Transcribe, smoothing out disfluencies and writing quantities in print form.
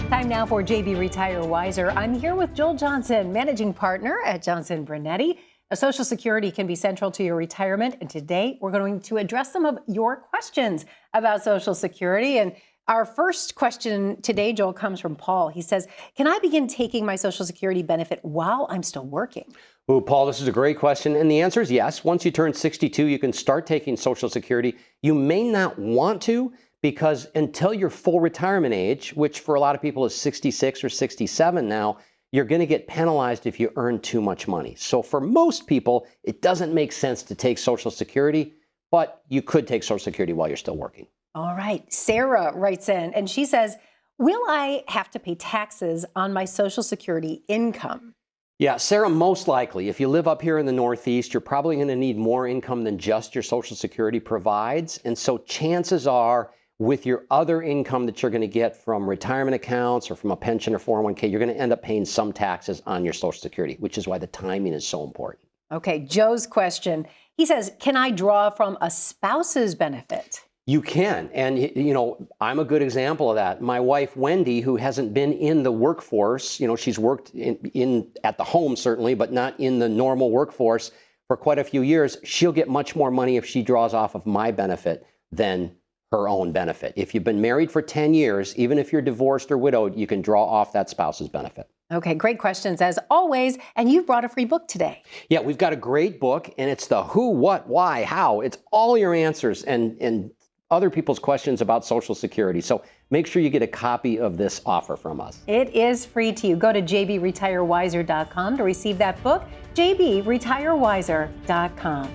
Time now for JB Retire Wiser. I'm here with Joel Johnson, managing partner at Johnson Brunetti. Social Security can be central to your retirement, and today we're going to address some of your questions about Social Security. And our first question today, Joel, comes from Paul. He says, can I begin taking my Social Security benefit while I'm still working? Oh, Paul, this is a great question. And the answer is yes. Once you turn 62, you can start taking Social Security. You may not want to, because until your full retirement age, which for a lot of people is 66 or 67 now, you're going to get penalized if you earn too much money. So for most people, it doesn't make sense to take Social Security, but you could take Social Security while you're still working. All right. Sarah writes in and she says, will I have to pay taxes on my Social Security income? Yeah, Sarah, most likely. If you live up here in the Northeast, you're probably going to need more income than just your Social Security provides. And so chances are, with your other income that you're going to get from retirement accounts or from a pension or 401k, you're going to end up paying some taxes on your Social Security, which is why the timing is so important. Okay, Joe's question. He says, can I draw from a spouse's benefit? You can. And, you know, I'm a good example of that. My wife, Wendy, who hasn't been in the workforce, you know, she's worked in at the home, certainly, but not in the normal workforce for quite a few years. She'll get much more money if she draws off of my benefit than her own benefit. If you've been married for 10 years, even if you're divorced or widowed, you can draw off that spouse's benefit. Okay, great questions as always. And you've brought a free book today. Yeah, we've got a great book, and it's the who, what, why, how. It's all your answers and other people's questions about Social Security. So make sure you get a copy of this offer from us. It is free to you. Go to jbretirewiser.com to receive that book, jbretirewiser.com.